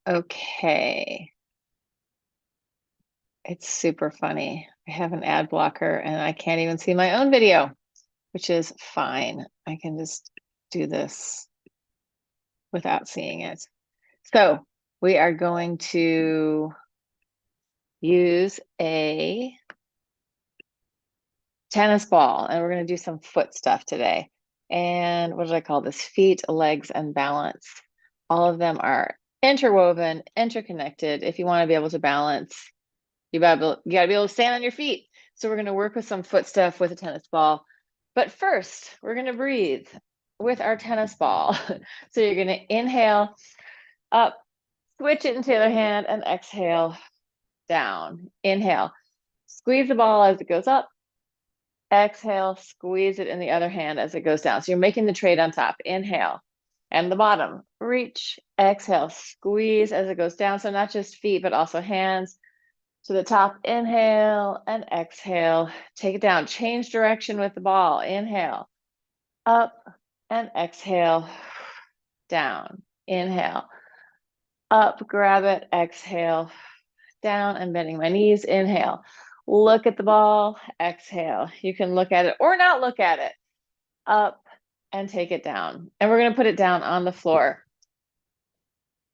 Okay. It's super funny. I have an ad blocker and I can't even see my own video, which is fine. I can just do this without seeing it. So we are going to use a tennis ball and we're going to do some foot stuff today. And what did I call this? Feet, legs, and balance. All of them are interwoven, interconnected. If you want to be able to balance, you gotta be able to stand on your feet. So we're going to work with some foot stuff with a tennis ball. But first, we're going to breathe with our tennis ball. So you're going to inhale up, switch it into the other hand, and exhale down. Inhale, squeeze the ball as it goes up. Exhale, squeeze it in the other hand as it goes down. So you're making the trade on top. Inhale, and the bottom. Reach, exhale, squeeze as it goes down. So not just feet, but also hands. To the top, inhale and exhale. Take it down. Change direction with the ball. Inhale, up and exhale, down. Inhale, up, grab it, exhale, down and bending my knees. Inhale, look at the ball, exhale. You can look at it or not look at it. Up and take it down. And we're going to put it down on the floor.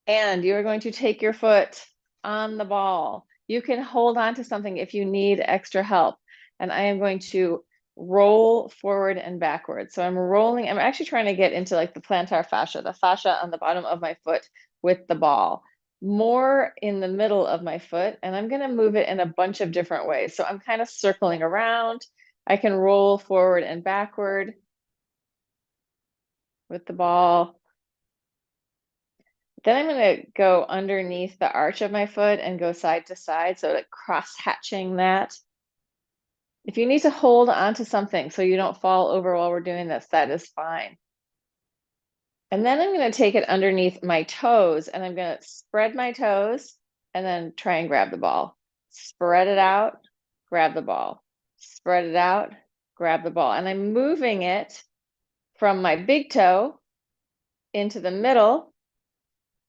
And you're going to take your foot on the ball. You can hold on to something if you need extra help. And I am going to roll forward and backwards. So I'm rolling, I'm actually trying to get into like the plantar fascia, the fascia on the bottom of my foot with the ball, more in the middle of my foot. And I'm going to move it in a bunch of different ways. So I'm kind of circling around. I can roll forward and backward with the ball. Then I'm going to go underneath the arch of my foot and go side to side, so like cross-hatching that. If you need to hold onto something so you don't fall over while we're doing this, that is fine. And then I'm going to take it underneath my toes and I'm going to spread my toes and then try and grab the ball. Spread it out, grab the ball. Spread it out, grab the ball. And I'm moving it from my big toe into the middle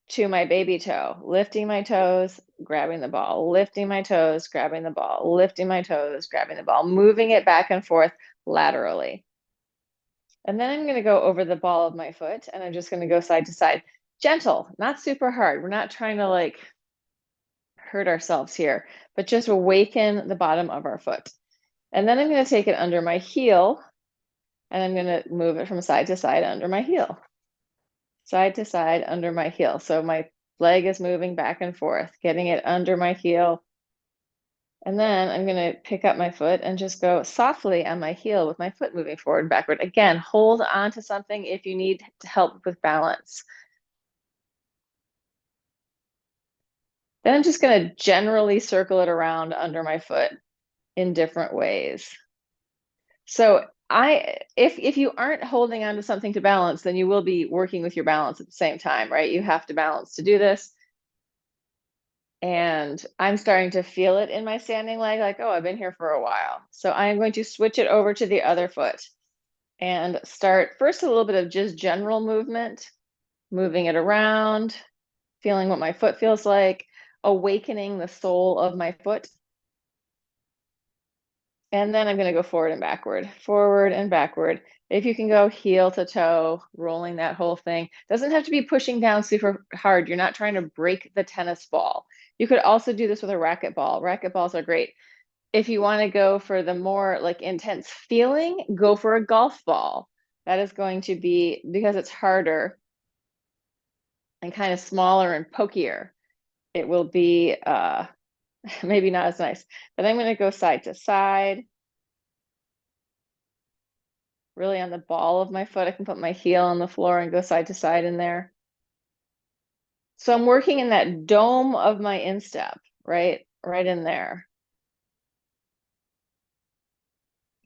to my baby toe, lifting my toes, grabbing the ball, lifting my toes, grabbing the ball, lifting my toes, grabbing the ball, moving it back and forth laterally. And then I'm going to go over the ball of my foot and I'm just going to go side to side. Gentle, not super hard. We're not trying to like hurt ourselves here, but just awaken the bottom of our foot. And then I'm going to take it under my heel and I'm going to move it from side to side under my heel. Side to side under my heel. So my leg is moving back and forth, getting it under my heel. And then I'm going to pick up my foot and just go softly on my heel with my foot moving forward and backward. Again, hold on to something if you need help with balance. Then I'm just going to generally circle it around under my foot in different ways. So if you aren't holding on to something to balance, then you will be working with your balance at the same time, right? You have to balance to do this. And I'm starting to feel it in my standing leg, like, oh, I've been here for a while. So I'm going to switch it over to the other foot and start first a little bit of just general movement, moving it around, feeling what my foot feels like, awakening the sole of my foot. And then I'm going to go forward and backward, forward and backward. If you can go heel to toe, rolling that whole thing. Doesn't have to be pushing down super hard. You're not trying to break the tennis ball. You could also do this with a racquetball. Racquetballs are great. If you want to go for the more like intense feeling, go for a golf ball. That is going to be, because it's harder and kind of smaller and pokier, it will be maybe not as nice. But I'm going to go side to side. Really on the ball of my foot. I can put my heel on the floor and go side to side in there. So I'm working in that dome of my instep, right? Right in there.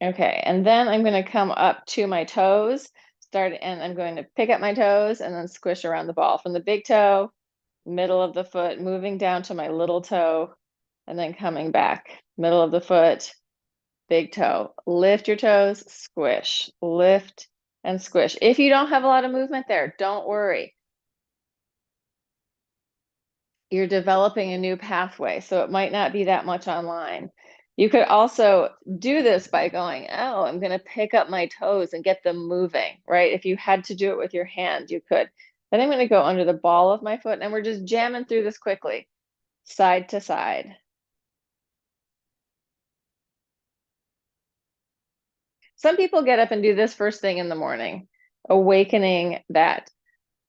Okay, and then I'm going to come up to my toes, and I'm going to pick up my toes and then squish around the ball from the big toe, middle of the foot, moving down to my little toe, and then coming back, middle of the foot, big toe. Lift your toes, squish, lift and squish. If you don't have a lot of movement there, don't worry. you're developing a new pathway, so it might not be that much online. You could also do this by going, oh, I'm going to pick up my toes and get them moving, right? If you had to do it with your hand, you could. Then I'm going to go under the ball of my foot, and we're just jamming through this quickly, side to side. Some people get up and do this first thing in the morning, awakening that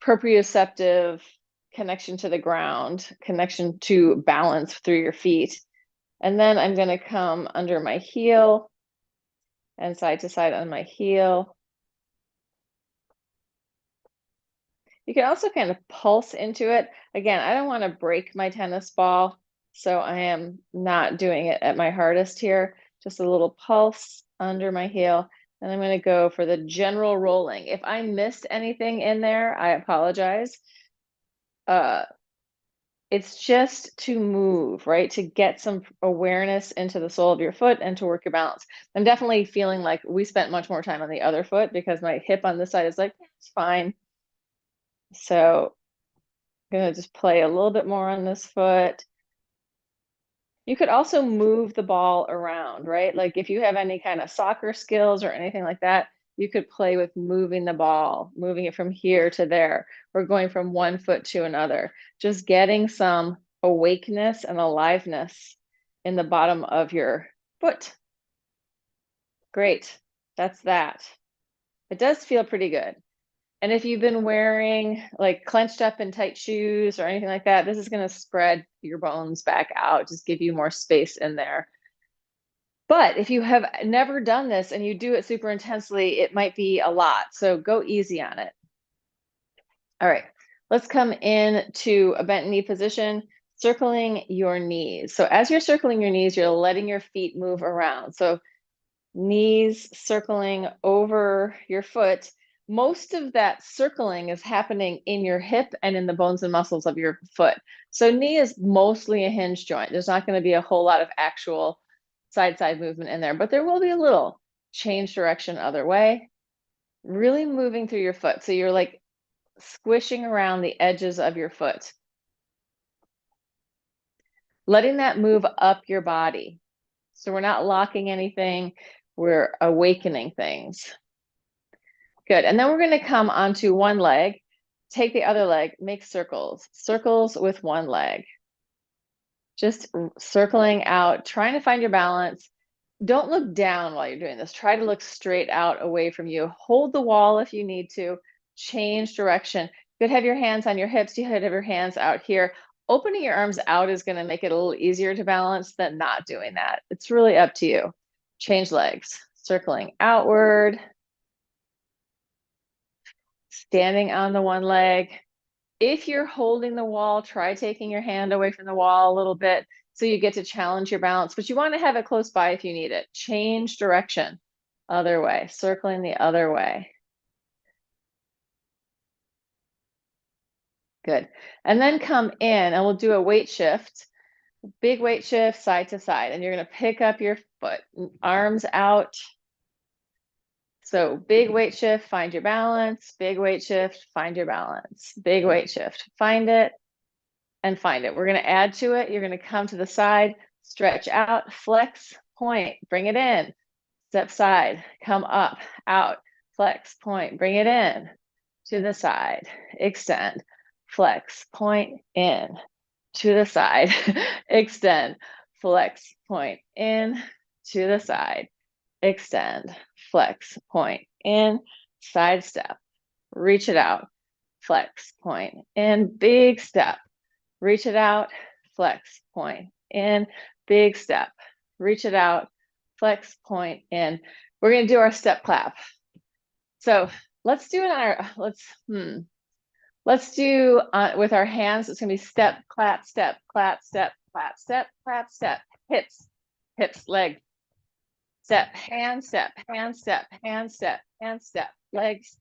proprioceptive connection to the ground, connection to balance through your feet. And then I'm going to come under my heel and side to side on my heel. You can also kind of pulse into it. Again, I don't want to break my tennis ball, so I am not doing it at my hardest here. Just a little pulse under my heel. And I'm going to go for the general rolling. If I missed anything in there, I apologize. It's just to move, right? To get some awareness into the sole of your foot and to work your balance. I'm definitely feeling like we spent much more time on the other foot because my hip on this side is like, it's fine. So I'm gonna just play a little bit more on this foot. You could also move the ball around, right? Like if you have any kind of soccer skills or anything like that, you could play with moving the ball, moving it from here to there, or going from one foot to another. Just getting some awakeness and aliveness in the bottom of your foot. Great, that's that. It does feel pretty good. And if you've been wearing like clenched up and tight shoes or anything like that, this is going to spread your bones back out, just give you more space in there. But if you have never done this and you do it super intensely, it might be a lot. So go easy on it. All right, let's come in to a bent knee position, circling your knees. So as you're circling your knees, you're letting your feet move around. So knees circling over your foot. Most of that circling is happening in your hip and in the bones and muscles of your foot. So knee is mostly a hinge joint. There's not going to be a whole lot of actual side movement in there, but there will be a little change direction other way, really moving through your foot. So you're like squishing around the edges of your foot, letting that move up your body. So we're not locking anything, we're awakening things. Good. And then we're going to come onto one leg, take the other leg, make circles, circles with one leg. Just circling out, trying to find your balance. Don't look down while you're doing this. Try to look straight out away from you. Hold the wall if you need to. Change direction. You could have your hands on your hips. You could have your hands out here. Opening your arms out is going to make it a little easier to balance than not doing that. It's really up to you. Change legs. Circling outward. Standing on the one leg. If you're holding the wall, try taking your hand away from the wall a little bit so you get to challenge your balance, but you want to have it close by if you need it. Change direction, other way, circling the other way. Good. And then come in and we'll do a weight shift, big weight shift side to side. And you're going to pick up your foot, arms out. So big weight shift, find your balance, big weight shift, find your balance, big weight shift, find it and find it. We're going to add to it. You're going to come to the side, stretch out, flex, point, bring it in, step side, come up, out, flex, point, bring it in, to the side, extend, flex, point, in, to the side, extend, flex, point, in, to the side, extend, flex, point, in, side step, reach it out, flex, point, in, big step, reach it out, flex, point, in, big step, reach it out, flex, point, in. We're going to do our step clap. So let's do it on our, let's do with our hands. It's going to be step, clap, step, clap, step, clap, step, clap, step, hips, leg, step, hand, step, hand, step, hand, step, hand, step, legs,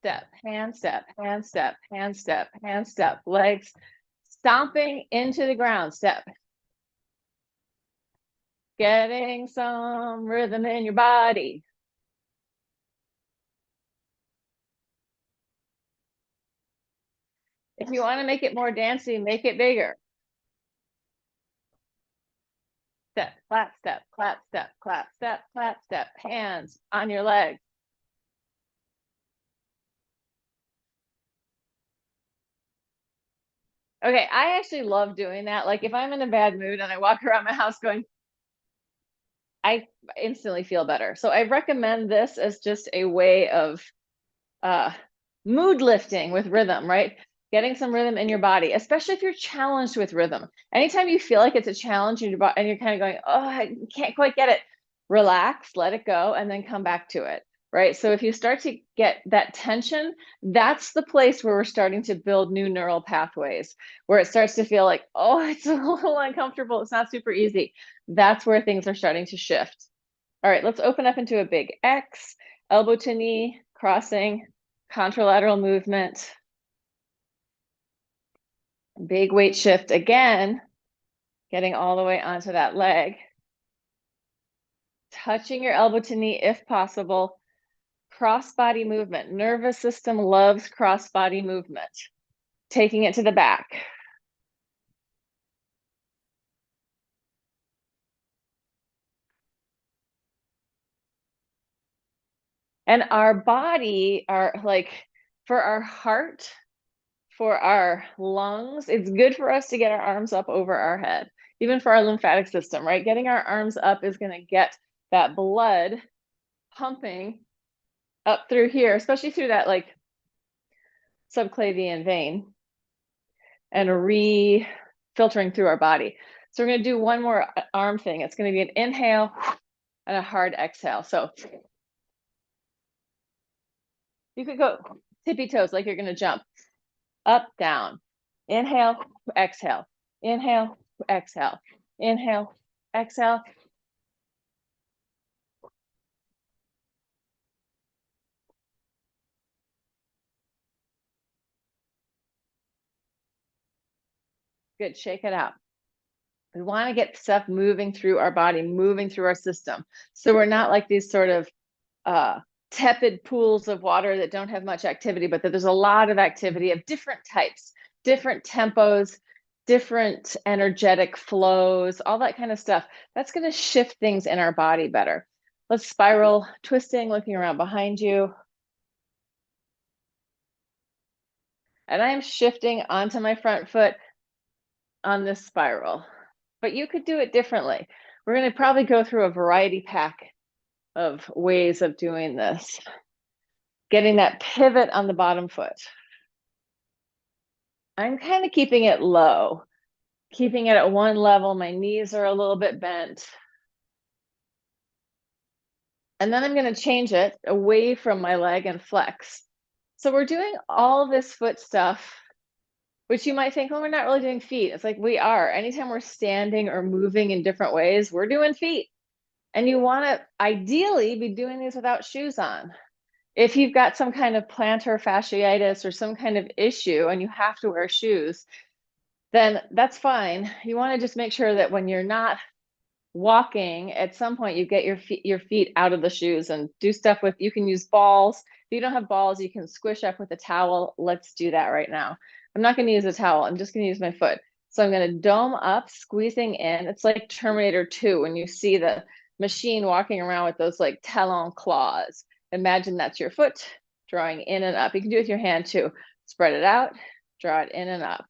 step, hand, step, hand, step, hand, step, hand, step, legs, stomping into the ground, step. Getting some rhythm in your body. If you want to make it more dancey, make it bigger. Step, clap, step, clap, step, clap, step, clap, step. Hands on your legs. Okay, I actually love doing that. Like if I'm in a bad mood and I walk around my house going, I instantly feel better. So I recommend this as just a way of uh, mood lifting with rhythm, right? Getting some rhythm in your body, especially if you're challenged with rhythm. Anytime you feel like it's a challenge in your body and you're kind of going, oh, I can't quite get it, relax, let it go, and then come back to it, right? So if you start to get that tension, that's the place where we're starting to build new neural pathways, where it starts to feel like, oh, it's a little uncomfortable. It's not super easy. That's where things are starting to shift. All right, let's open up into a big X, elbow to knee, crossing, contralateral movement. Big weight shift again, getting all the way onto that leg. Touching your elbow to knee if possible. Cross body movement. Nervous system loves cross body movement. Taking it to the back. And our body, for our heart, for our lungs, it's good for us to get our arms up over our head, even for our lymphatic system, right? Getting our arms up is going to get that blood pumping up through here, especially through that like subclavian vein and filtering through our body. So we're going to do one more arm thing. It's going to be an inhale and a hard exhale. So you could go tippy toes like you're going to jump up, down, inhale, exhale, inhale, exhale, inhale, exhale. Good, shake it out. We want to get stuff moving through our body, moving through our system. So we're not like these sort of tepid pools of water that don't have much activity, but that there's a lot of activity of different types, different tempos, different energetic flows, all that kind of stuff. That's going to shift things in our body better. Let's spiral, twisting, looking around behind you. And I'm shifting onto my front foot on this spiral, but you could do it differently. We're going to probably go through a variety pack of ways of doing this. Getting that pivot on the bottom foot. I'm kind of keeping it low, keeping it at one level. My knees are a little bit bent. And then I'm going to change it away from my leg and flex. So we're doing all this foot stuff, which you might think, oh, we're not really doing feet. It's like we are. Anytime we're standing or moving in different ways, we're doing feet. And you want to ideally be doing these without shoes on. If you've got some kind of plantar fasciitis or some kind of issue and you have to wear shoes, then that's fine. You want to just make sure that when you're not walking, at some point you get your feet out of the shoes and do stuff with, you can use balls. If you don't have balls, you can squish up with a towel. Let's do that right now. I'm not going to use a towel. I'm just going to use my foot. So I'm going to dome up, squeezing in. It's like Terminator 2 when you see the machine walking around with those like talon claws. Imagine that's your foot drawing in and up. You can do it with your hand too. Spread it out, draw it in and up.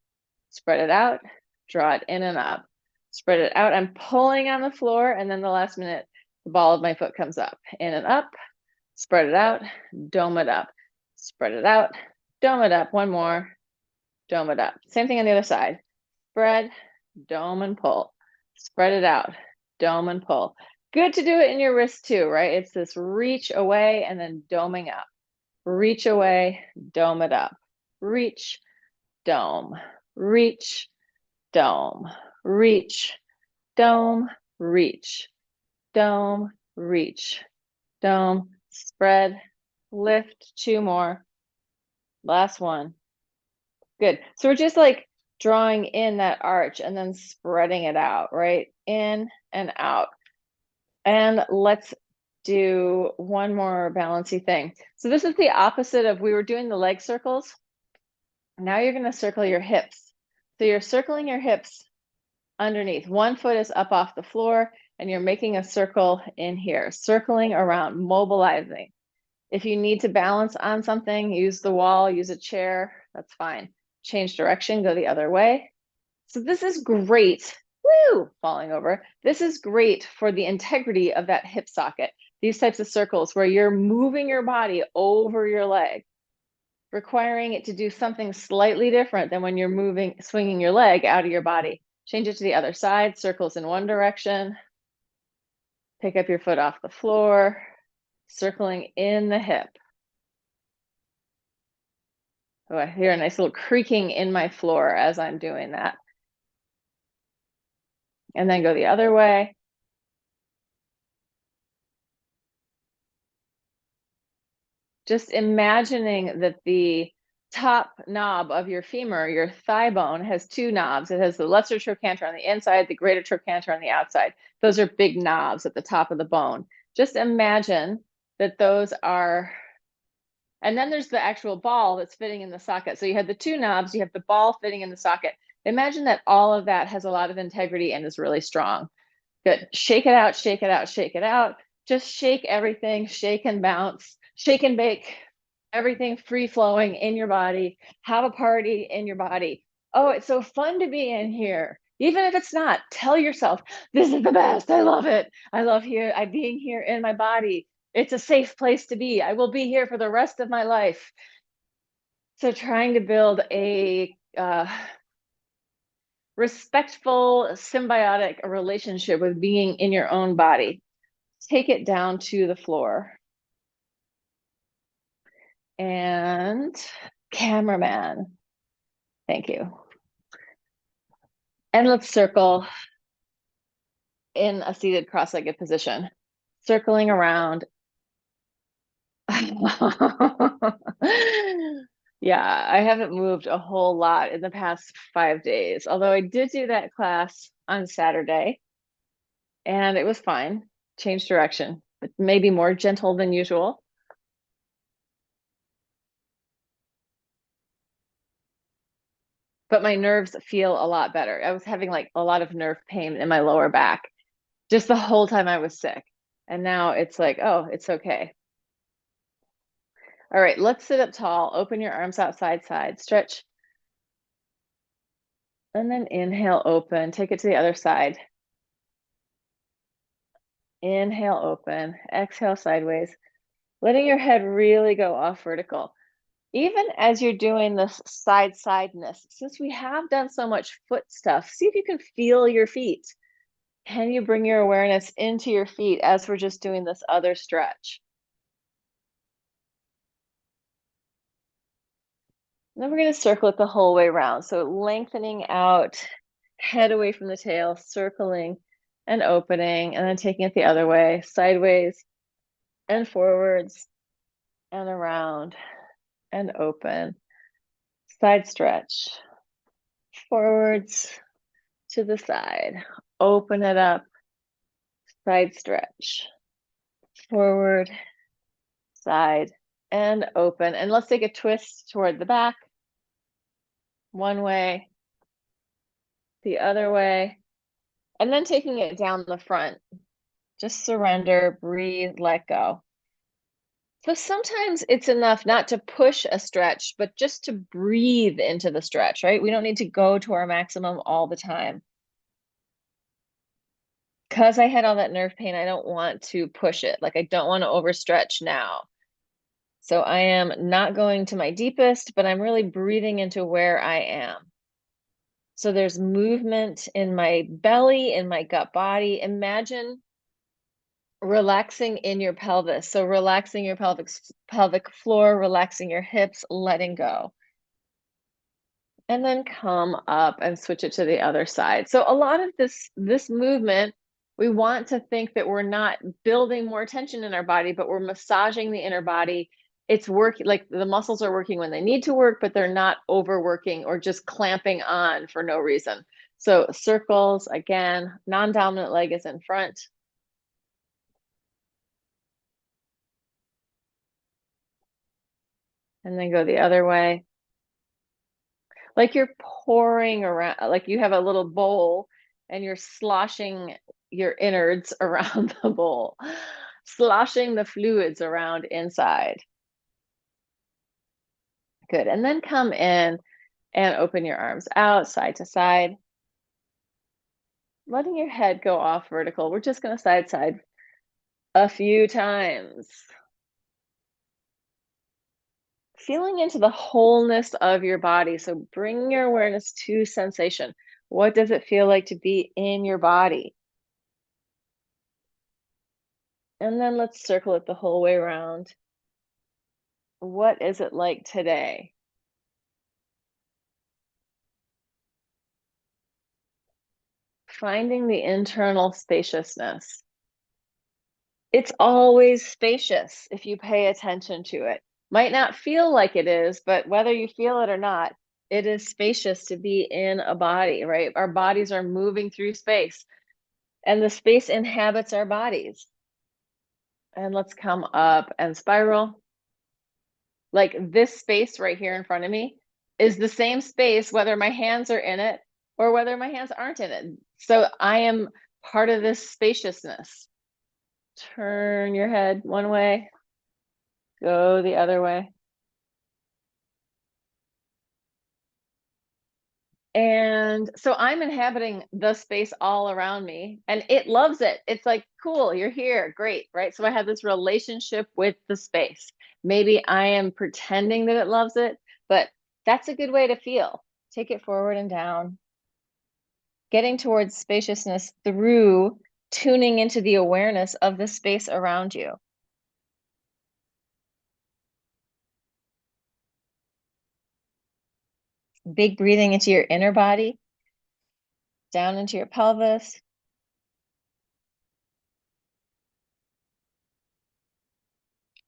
Spread it out, draw it in and up. Spread it out. I'm pulling on the floor, and then the last minute, the ball of my foot comes up, in and up. Spread it out, dome it up. Spread it out, dome it up. One more, dome it up. Same thing on the other side. Spread, dome and pull. Spread it out, dome and pull. Good to do it in your wrist too, right? It's this reach away and then doming up. Reach away, dome it up. Reach, dome, reach, dome, reach, dome, reach, dome, reach, dome, spread, lift, two more. Last one. Good. So we're just like drawing in that arch and then spreading it out, right? In and out. And let's do one more balancy thing. So this is the opposite of, we were doing the leg circles. Now you're going to circle your hips. So you're circling your hips underneath. One foot is up off the floor and you're making a circle in here, circling around, mobilizing. If you need to balance on something, use the wall, use a chair, that's fine. Change direction, go the other way. So this is great. Woo, falling over. This is great for the integrity of that hip socket. These types of circles where you're moving your body over your leg, requiring it to do something slightly different than when you're swinging your leg out of your body. Change it to the other side, circles in one direction. Pick up your foot off the floor, circling in the hip. Oh, I hear a nice little creaking in my floor as I'm doing that. And then go the other way. Just imagining that the top knob of your femur, your thigh bone, has two knobs. It has the lesser trochanter on the inside, the greater trochanter on the outside. Those are big knobs at the top of the bone. Just imagine that those are, and then there's the actual ball that's fitting in the socket. So you have the two knobs, you have the ball fitting in the socket. Imagine that all of that has a lot of integrity and is really strong. Good. Shake it out, shake it out, shake it out. Just shake everything, shake and bounce, shake and bake, everything free flowing in your body. Have a party in your body. Oh, it's so fun to be in here. Even if it's not, tell yourself, this is the best. I love it. I love being here in my body. It's a safe place to be. I will be here for the rest of my life. So trying to build a respectful, symbiotic relationship with being in your own body. Take it down to the floor. And cameraman, thank you. And let's circle in a seated cross-legged position, circling around. Yeah, I haven't moved a whole lot in the past 5 days, although I did do that class on Saturday and it was fine. Change direction, but maybe more gentle than usual. But my nerves feel a lot better. I was having like a lot of nerve pain in my lower back just the whole time I was sick. And now it's like, oh, it's okay. All right, let's sit up tall. Open your arms out side, stretch. And then inhale, open. Take it to the other side. Inhale, open. Exhale, sideways. Letting your head really go off vertical. Even as you're doing this sideness, since we have done so much foot stuff, see if you can feel your feet. Can you bring your awareness into your feet as we're just doing this other stretch? Then we're going to circle it the whole way around. So lengthening out, head away from the tail, circling and opening, and then taking it the other way, sideways and forwards and around and open. Side stretch, forwards to the side, open it up, side stretch, forward, side, and open. And let's take a twist toward the back. One way, the other way, and then taking it down the front. Just surrender, breathe, let go. So sometimes it's enough not to push a stretch, but just to breathe into the stretch, right? We don't need to go to our maximum all the time. Because I had all that nerve pain, I don't want to push it. Like I don't want to overstretch now. So I am not going to my deepest, but I'm really breathing into where I am. So there's movement in my belly, in my gut body. Imagine relaxing in your pelvis. So relaxing your pelvic floor, relaxing your hips, letting go. And then come up and switch it to the other side. So a lot of this movement, we want to think that we're not building more tension in our body, but we're massaging the inner body. It's working, like the muscles are working when they need to work, but they're not overworking or just clamping on for no reason. So circles, again, non-dominant leg is in front. And then go the other way. like you're pouring around, like you have a little bowl and you're sloshing your innards around the bowl, sloshing the fluids around inside. Good. And then come in and open your arms out side to side, letting your head go off vertical. We're just going to side a few times. Feeling into the wholeness of your body. So bring your awareness to sensation. What does it feel like to be in your body? And then let's circle it the whole way around. What is it like today? Finding the internal spaciousness. It's always spacious if you pay attention to it. Might not feel like it is, but whether you feel it or not, it is spacious to be in a body, right? Our bodies are moving through space, and the space inhabits our bodies. And let's come up and spiral. Like this space right here in front of me is the same space, whether my hands are in it or whether my hands aren't in it. So I am part of this spaciousness. Turn your head one way, go the other way. And so I'm inhabiting the space all around me and it loves it. It's like, cool, you're here, great, right? So I have this relationship with the space. Maybe I am pretending that it loves it, but that's a good way to feel. Take it forward and down. Getting towards spaciousness through tuning into the awareness of the space around you. Big breathing into your inner body, down into your pelvis.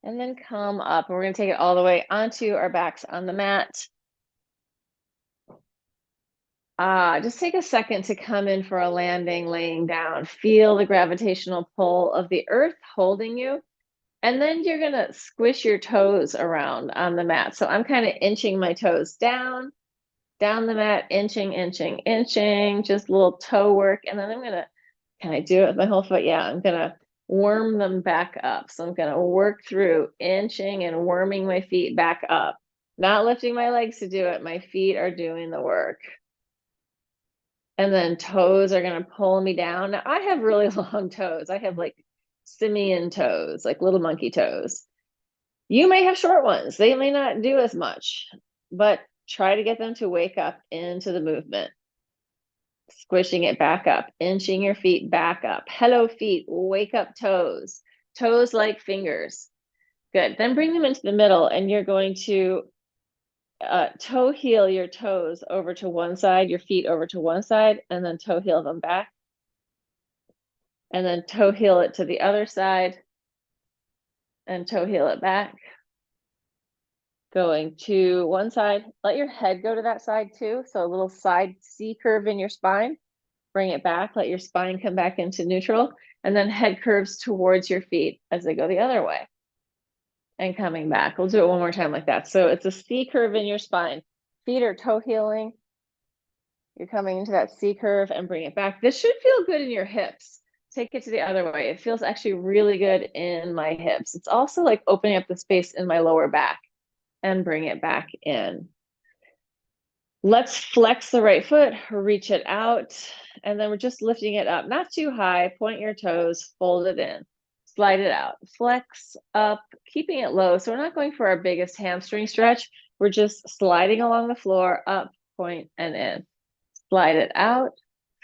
And then come up. And we're going to take it all the way onto our backs on the mat. Just take a second to come in for a landing, laying down. Feel the gravitational pull of the earth holding you. And then you're going to squish your toes around on the mat. So I'm kind of inching my toes down the mat, inching, just a little toe work. And then I'm going to, can I do it with my whole foot? Yeah, I'm going to worm them back up. So I'm going to work through inching and worming my feet back up. Not lifting my legs to do it. My feet are doing the work. And then toes are going to pull me down. Now, I have really long toes. I have like simian toes, like little monkey toes. You may have short ones. They may not do as much, but try to get them to wake up into the movement. Squishing it back up, inching your feet back up. Hello, feet, wake up toes. Toes like fingers. Good. Then bring them into the middle, and you're going to toe heel your toes over to one side, your feet over to one side, and then toe heel them back. And then toe heel it to the other side, and toe heel it back. Going to one side, let your head go to that side too. So a little side C curve in your spine. Bring it back, let your spine come back into neutral, and then head curves towards your feet as they go the other way. And coming back. We'll do it one more time like that. So it's a C curve in your spine. Feet are toe heeling. You're coming into that C curve and bring it back. This should feel good in your hips. Take it to the other way. It feels actually really good in my hips. It's also like opening up the space in my lower back and bring it back in. Let's flex the right foot, reach it out, and then we're just lifting it up, not too high. Point your toes, fold it in, slide it out, flex up, keeping it low. So we're not going for our biggest hamstring stretch. We're just sliding along the floor, up, point, and in. Slide it out,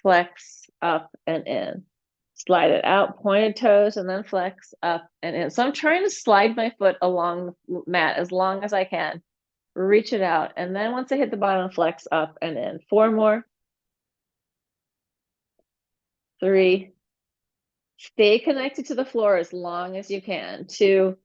flex, up, and in. Slide it out, pointed toes, and then flex, up, and in. So I'm trying to slide my foot along the mat as long as I can. Reach it out, and then once I hit the bottom, flex up and in. 4 more. 3. Stay connected to the floor as long as you can. 2.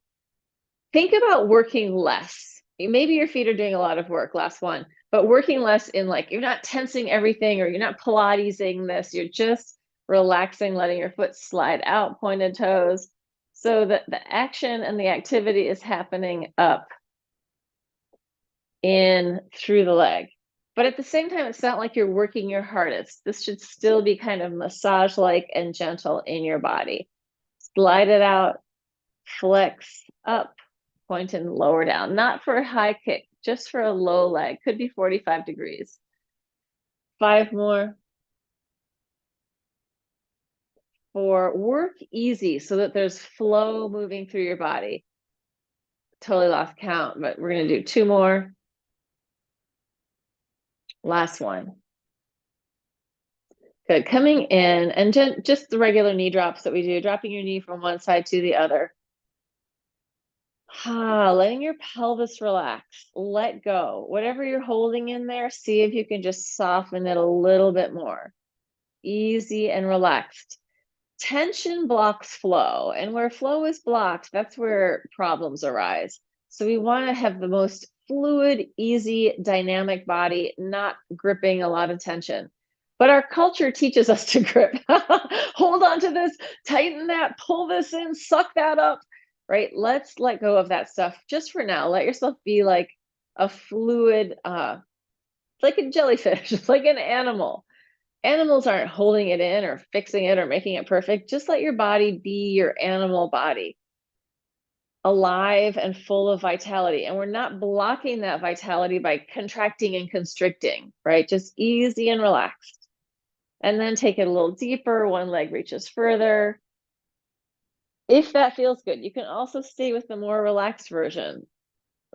Think about working less. Maybe your feet are doing a lot of work, last one, but working less in like, you're not tensing everything or you're not Pilatesing this, you're just relaxing, letting your foot slide out, pointed toes, so that the action and the activity is happening up, in, through the leg. But at the same time, it's not like you're working your hardest. This should still be kind of massage-like and gentle in your body. Slide it out, flex up, point and lower down. Not for a high kick, just for a low leg. Could be 45 degrees. 5 more. 4, work easy so that there's flow moving through your body. Totally lost count, but we're gonna do 2 more. Last one. Good, coming in and just the regular knee drops that we do, dropping your knee from one side to the other. Letting your pelvis relax, let go. Whatever you're holding in there, see if you can just soften it a little bit more. Easy and relaxed. Tension blocks flow, and where flow is blocked, that's where problems arise. So we want to have the most fluid, easy, dynamic body, not gripping a lot of tension. But our culture teaches us to grip. Hold on to this, tighten that, pull this in, suck that up, right? Let's let go of that stuff just for now. Let yourself be like a fluid, like a jellyfish, like an animal. Animals aren't holding it in or fixing it or making it perfect. Just let your body be your animal body, alive and full of vitality. And we're not blocking that vitality by contracting and constricting, right? Just easy and relaxed. And then take it a little deeper. One leg reaches further. If that feels good, you can also stay with the more relaxed version.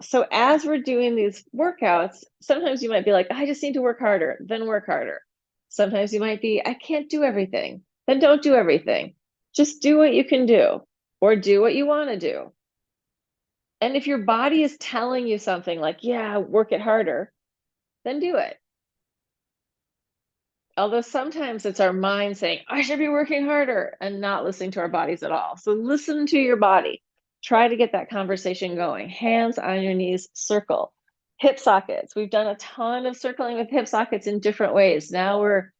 So as we're doing these workouts, sometimes you might be like, I just need to work harder, then work harder. Sometimes you might be, I can't do everything, then don't do everything. Just do what you can do or do what you want to do. And if your body is telling you something like, yeah, work it harder, then do it. Although sometimes it's our mind saying, I should be working harder and not listening to our bodies at all. So listen to your body. Try to get that conversation going. Hands on your knees, circle. Hip sockets. We've done a ton of circling with hip sockets in different ways. Now we're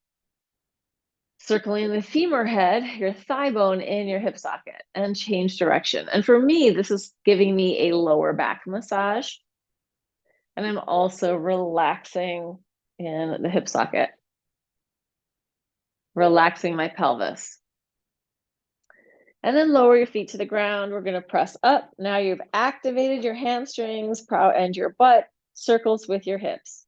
circling the femur head, your thigh bone in your hip socket, and change direction. And for me, this is giving me a lower back massage. And I'm also relaxing in the hip socket, relaxing my pelvis. And then lower your feet to the ground. We're going to press up. Now you've activated your hamstrings and your butt, circles with your hips.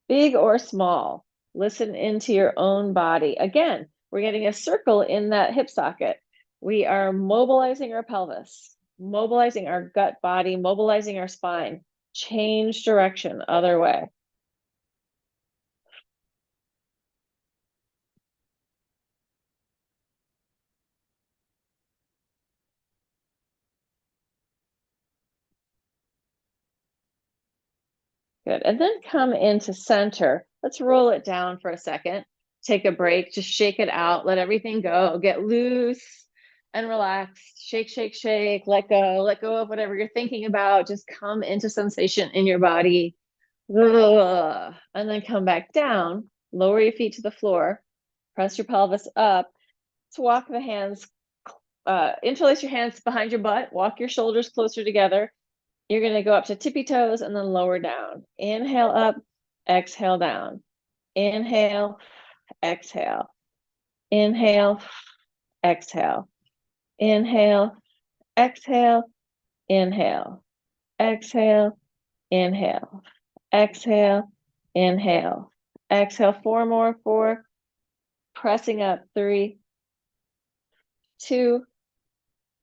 Big or small, listen into your own body. Again, we're getting a circle in that hip socket. We are mobilizing our pelvis, mobilizing our gut body, mobilizing our spine. Change direction, other way. Good. And then come into center. Let's roll it down for a second. Take a break, just shake it out, let everything go, get loose and relaxed. Shake, shake, shake, let go of whatever you're thinking about. Just come into sensation in your body. And then come back down, lower your feet to the floor, press your pelvis up. Let's walk the hands, interlace your hands behind your butt, walk your shoulders closer together. You're going to go up to tippy toes and then lower down. Inhale up, exhale down. Inhale, exhale. Inhale, exhale. Inhale, exhale. Inhale, exhale. Inhale, exhale. Inhale, exhale. 4 more. 4. Pressing up. 3, 2.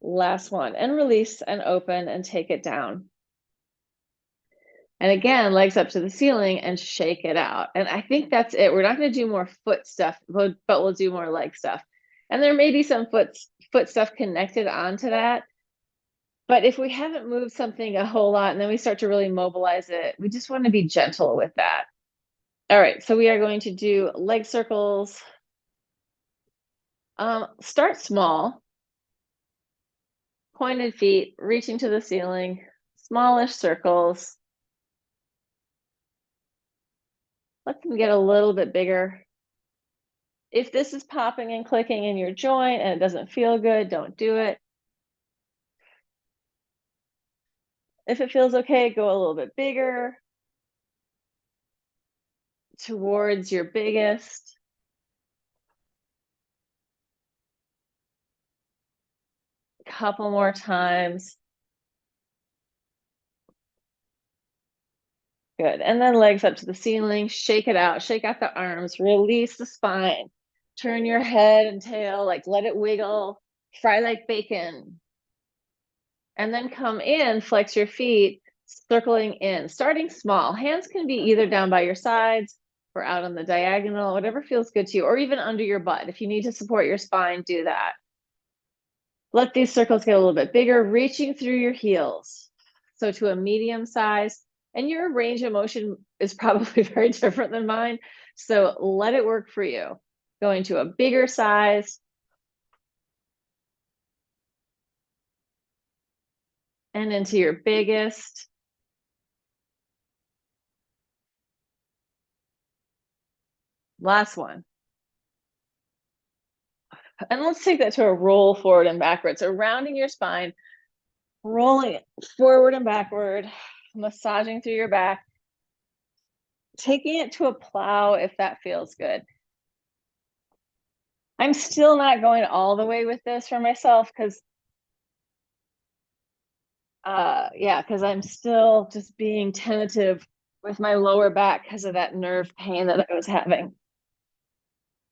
Last one. And release and open and take it down. And again, legs up to the ceiling and shake it out. And I think that's it. We're not going to do more foot stuff, but we'll do more leg stuff. And there may be some foot stuff connected onto that. But if we haven't moved something a whole lot and then we start to really mobilize it, we just want to be gentle with that. All right, so we are going to do leg circles. Start small. Pointed feet, reaching to the ceiling, smallish circles. Let them get a little bit bigger. If this is popping and clicking in your joint and it doesn't feel good, don't do it. If it feels okay, go a little bit bigger towards your biggest. Couple more times. Good. And then legs up to the ceiling, shake it out, shake out the arms, release the spine. Turn your head and tail, like let it wiggle, fry like bacon. And then come in, flex your feet, circling in, starting small. Hands can be either down by your sides or out on the diagonal, whatever feels good to you, or even under your butt. If you need to support your spine, do that. Let these circles get a little bit bigger, reaching through your heels. So to a medium size, and your range of motion is probably very different than mine. So let it work for you. Going to a bigger size. And into your biggest. Last one. And let's take that to a roll forward and backwards. So rounding your spine, rolling it forward and backward, massaging through your back, taking it to a plow if that feels good. I'm still not going all the way with this for myself because because I'm still just being tentative with my lower back because of that nerve pain that I was having.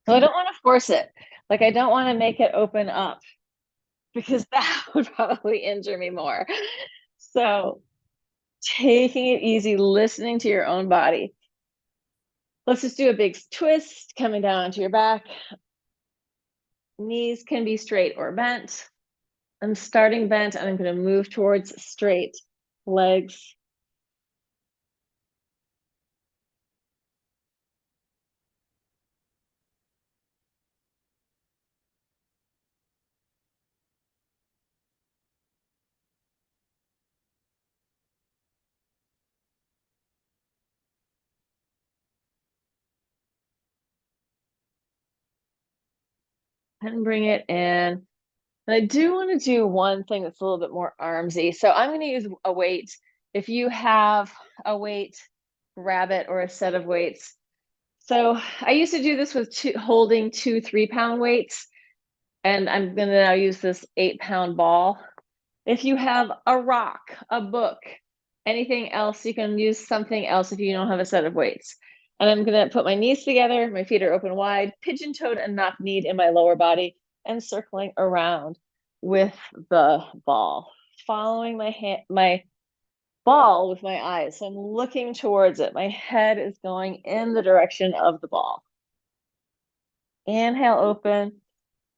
So I don't want to force it. Like I don't want to make it open up because that would probably injure me more. So taking it easy, listening to your own body. Let's just do a big twist coming down to your back. Knees can be straight or bent. I'm starting bent and I'm going to move towards straight legs. And bring it in. And I do want to do one thing that's a little bit more armsy. So I'm going to use a weight. If you have a weight, grab it, or a set of weights. So I used to do this with holding 2 3-pound weights. And I'm going to now use this 8-pound ball. If you have a rock, a book, anything else, you can use something else if you don't have a set of weights. And I'm going to put my knees together, my feet are open wide, pigeon-toed and knock-kneed in my lower body, and circling around with the ball. Following my ball with my eyes. So I'm looking towards it. My head is going in the direction of the ball. Inhale, open.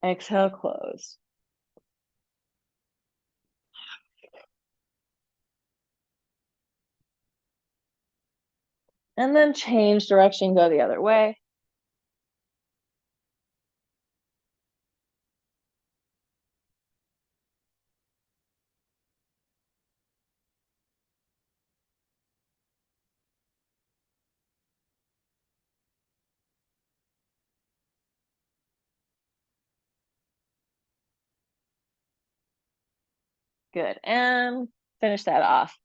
Exhale, close. And then change direction, go the other way. Good. And finish that off.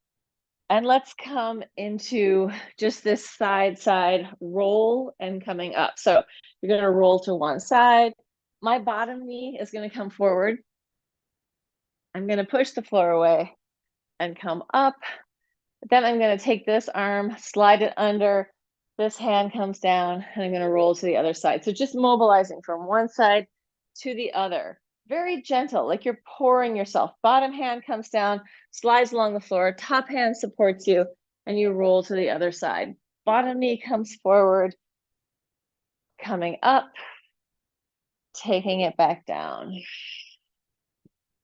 And let's come into just this side roll and coming up. So you're going to roll to one side. My bottom knee is going to come forward. I'm going to push the floor away and come up. Then I'm going to take this arm, slide it under. This hand comes down and I'm going to roll to the other side. So just mobilizing from one side to the other. Very gentle, like you're pouring yourself. Bottom hand comes down, slides along the floor. Top hand supports you and you roll to the other side. Bottom knee comes forward, coming up, taking it back down.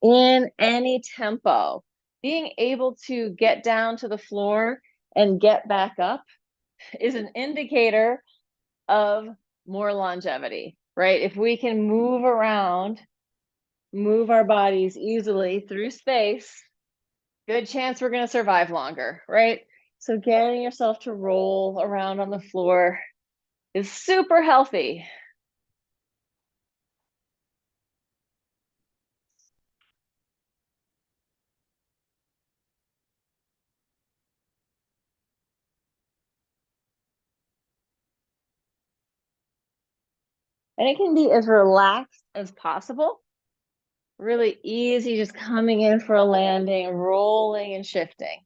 In any tempo, being able to get down to the floor and get back up is an indicator of more longevity, right? If we can move around, move our bodies easily through space, good chance we're going to survive longer, right? So getting yourself to roll around on the floor is super healthy. And it can be as relaxed as possible. Really easy, just coming in for a landing, rolling and shifting.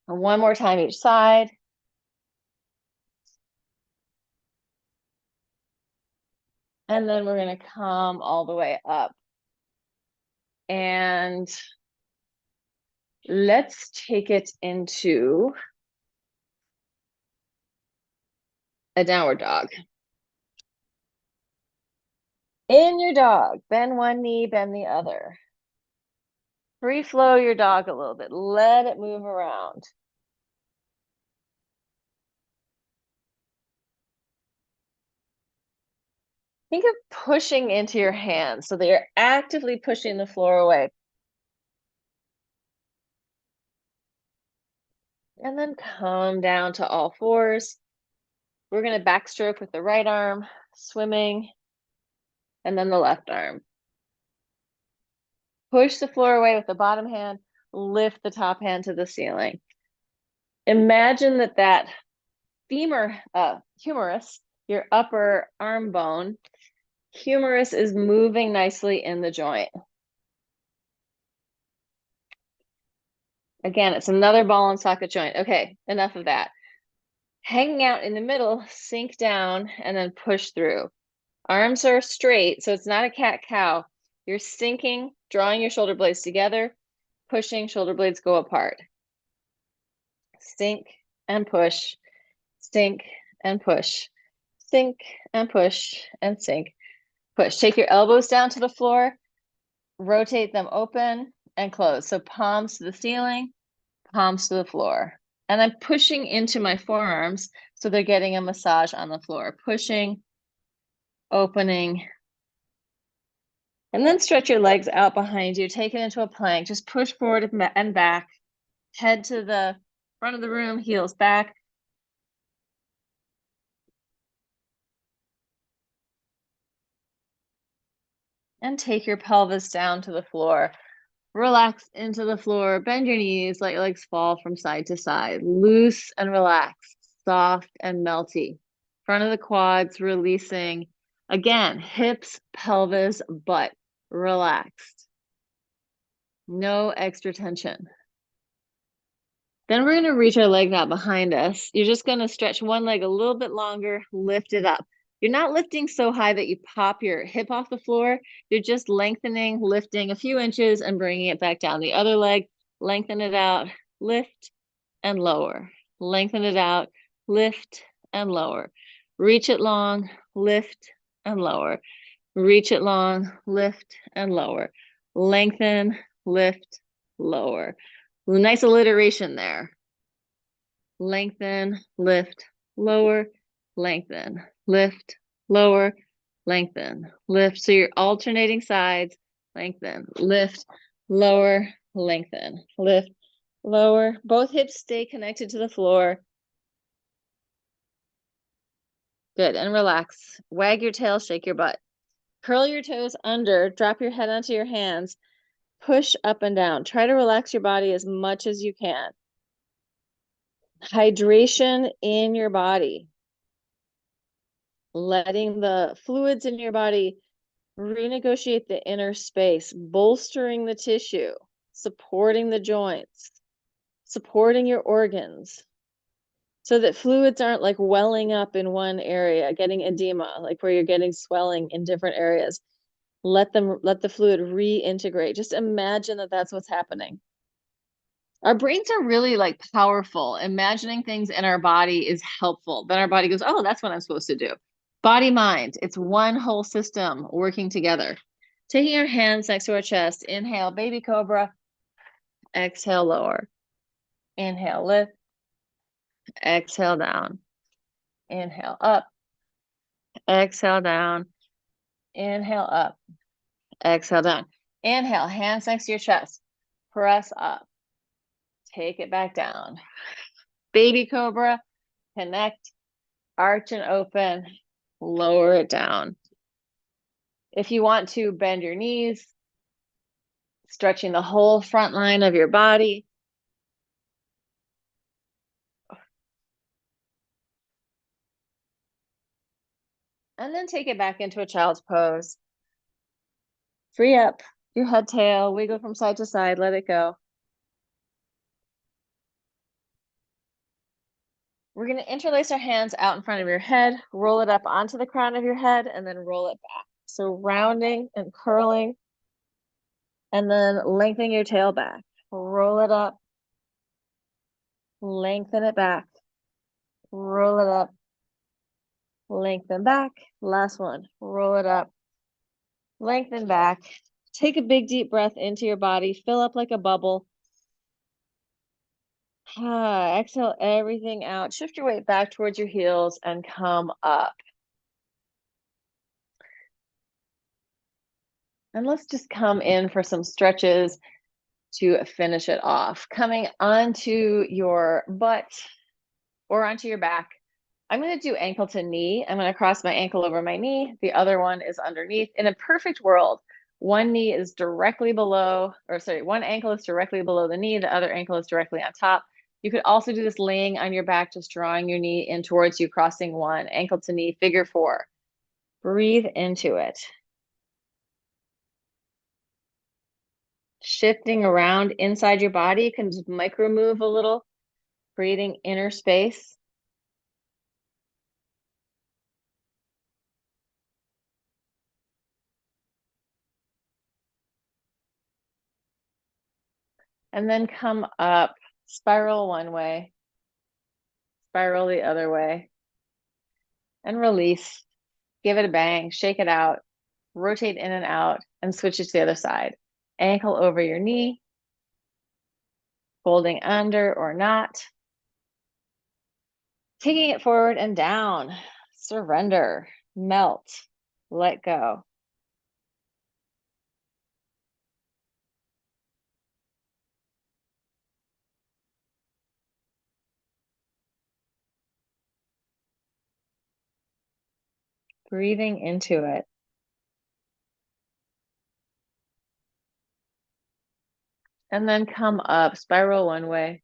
And one more time each side. And then we're going to come all the way up. And let's take it into a downward dog. In your dog, bend one knee, bend the other. Free flow your dog a little bit. Let it move around. Think of pushing into your hands so that you're actively pushing the floor away. And then come down to all fours. We're going to backstroke with the right arm, swimming, and then the left arm. Push the floor away with the bottom hand, lift the top hand to the ceiling. Imagine that humerus, your upper arm bone, humerus is moving nicely in the joint. Again, it's another ball and socket joint. Okay, enough of that. Hanging out in the middle, sink down and then push through. Arms are straight, so it's not a cat-cow. You're sinking, drawing your shoulder blades together, pushing, shoulder blades go apart. Sink and push, sink and push, sink and push, and sink, push. Take your elbows down to the floor, rotate them open and close. So palms to the ceiling, palms to the floor. And I'm pushing into my forearms so they're getting a massage on the floor. Pushing, opening, and then stretch your legs out behind you. Take it into a plank. Just push forward and back. Head to the front of the room, heels back. And take your pelvis down to the floor. Relax into the floor. Bend your knees, let your legs fall from side to side. Loose and relaxed, soft and melty. Front of the quads, releasing. Again, hips, pelvis, butt, relaxed. No extra tension. Then we're going to reach our legs out behind us. You're just going to stretch one leg a little bit longer, lift it up. You're not lifting so high that you pop your hip off the floor. You're just lengthening, lifting a few inches and bringing it back down. The other leg, lengthen it out, lift and lower. Lengthen it out, lift and lower. Reach it long, lift and lower. Reach it long, lift and lower. Lengthen, lift, lower. Nice alliteration there. Lengthen, lift, lower, lengthen, lift, lower, lengthen, lift. So you're alternating sides, lengthen, lift, lower, lengthen, lift, lower. Both hips stay connected to the floor. Good, and relax. Wag your tail, shake your butt. Curl your toes under, drop your head onto your hands, push up and down. Try to relax your body as much as you can. Hydration in your body. Letting the fluids in your body renegotiate the inner space, bolstering the tissue, supporting the joints, supporting your organs, so that fluids aren't like welling up in one area, getting edema, like where you're getting swelling in different areas. Let the fluid reintegrate. Just imagine that that's what's happening. Our brains are really like powerful. Imagining things in our body is helpful. Then our body goes, oh, that's what I'm supposed to do. Body, mind, it's one whole system working together. Taking our hands next to our chest, inhale, baby cobra, exhale, lower. Inhale, lift, exhale, down. Inhale, up, exhale, down. Inhale, up, exhale, down. Inhale, hands next to your chest, press up. Take it back down. Baby cobra, connect, arch and open, lower it down. If you want to bend your knees, stretching the whole front line of your body. And then take it back into a child's pose. Free up your head, tail, wiggle from side to side, let it go. We're going to interlace our hands out in front of your head, roll it up onto the crown of your head, and then roll it back. So rounding and curling, and then lengthening your tail back. Roll it up, lengthen it back, roll it up, lengthen back. Last one, roll it up, lengthen back. Take a big deep breath into your body, fill up like a bubble. Exhale everything out. Shift your weight back towards your heels and come up. And let's just come in for some stretches to finish it off. Coming onto your butt or onto your back. I'm going to do ankle to knee. I'm going to cross my ankle over my knee. The other one is underneath. In a perfect world, one knee is directly below, or sorry, one ankle is directly below the knee. The other ankle is directly on top. You could also do this laying on your back, just drawing your knee in towards you, crossing one, ankle to knee, figure four. Breathe into it. Shifting around inside your body, you can just micro move a little, creating inner space. And then come up, spiral one way, spiral the other way, and release. Give it a bang, shake it out, rotate in and out, and switch it to the other side. Ankle over your knee, folding under or not. Taking it forward and down, surrender, melt, let go. Breathing into it. And then come up, spiral one way,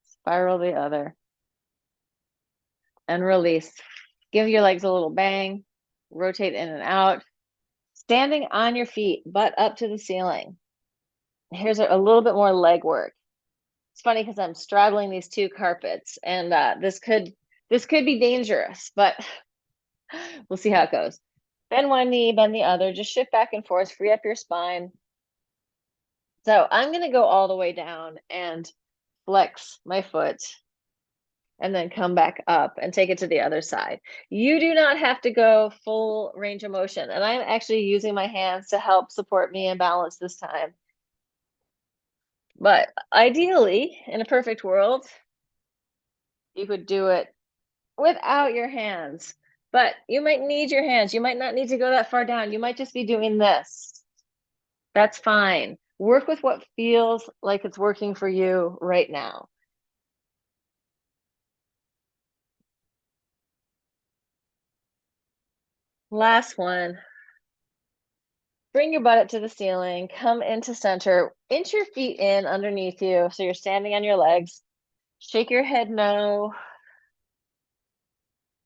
spiral the other, and release. Give your legs a little bang, rotate in and out. Standing on your feet, butt up to the ceiling. Here's a little bit more leg work. It's funny because I'm straddling these two carpets, and this could be dangerous, but we'll see how it goes. Bend one knee, bend the other. Just shift back and forth, free up your spine. So I'm going to go all the way down and flex my foot and then come back up and take it to the other side. You do not have to go full range of motion. And I'm actually using my hands to help support me and balance this time. But ideally, in a perfect world, you could do it without your hands. But you might need your hands. You might not need to go that far down. You might just be doing this. That's fine. Work with what feels like it's working for you right now. Last one. Bring your butt up to the ceiling, come into center, inch your feet in underneath you. So you're standing on your legs. Shake your head no.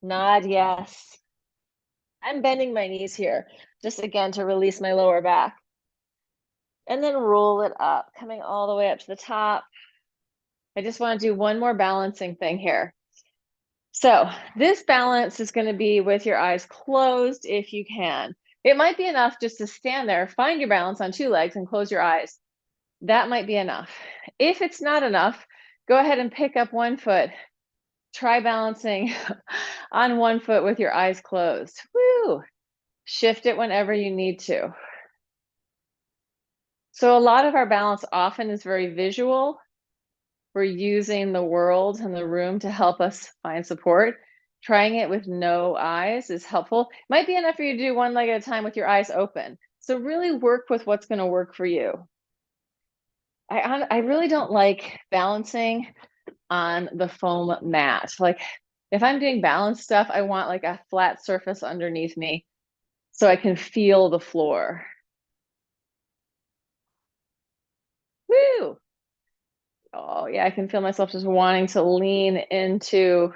Nod yes. I'm bending my knees here, just again to release my lower back. And then roll it up, coming all the way up to the top. I just want to do one more balancing thing here. So this balance is going to be with your eyes closed if you can. It might be enough just to stand there, find your balance on two legs and close your eyes. That might be enough. If it's not enough, go ahead and pick up one foot. Try balancing on one foot with your eyes closed. Woo! Shift it whenever you need to. So a lot of our balance often is very visual. We're using the world and the room to help us find support. Trying it with no eyes is helpful. Might be enough for you to do one leg at a time with your eyes open. So really work with what's going to work for you. I really don't like balancing on the foam mat. Like if I'm doing balance stuff, I want like a flat surface underneath me so I can feel the floor. Woo! Oh yeah, I can feel myself just wanting to lean into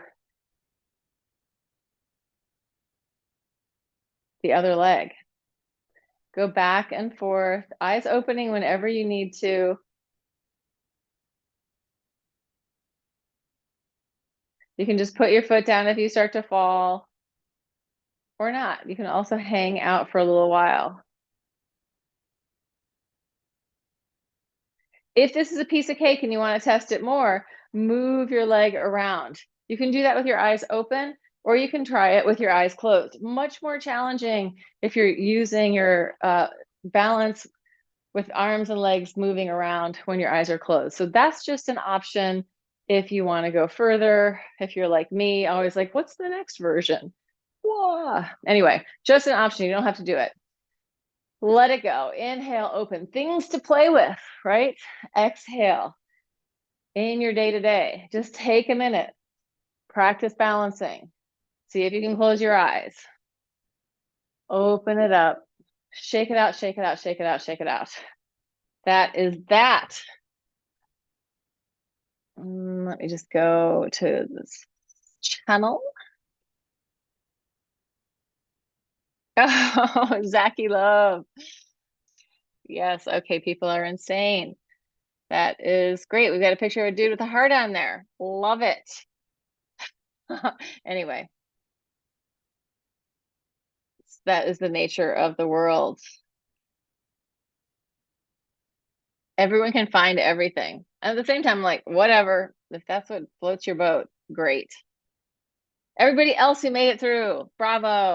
the other leg. Go back and forth, eyes opening whenever you need to. You can just put your foot down if you start to fall or not. You can also hang out for a little while. If this is a piece of cake and you want to test it more, move your leg around. You can do that with your eyes open, or you can try it with your eyes closed. Much more challenging if you're using your balance with arms and legs moving around when your eyes are closed. So that's just an option if you want to go further. If you're like me, always like, what's the next version? Whoa. Anyway, just an option. You don't have to do it. Let it go. Inhale, open. Things to play with, right? Exhale. In your day-to-day, just take a minute. Practice balancing. See if you can close your eyes. Open it up. Shake it out, shake it out, shake it out, shake it out. That is that. Let me just go to this channel. Oh, Zachy Love. Yes, okay, people are insane. That is great. We've got a picture of a dude with a heart on there. Love it. Anyway, that is the nature of the world. Everyone can find everything. At the same time, like, whatever, if that's what floats your boat, great. Everybody else who made it through, bravo.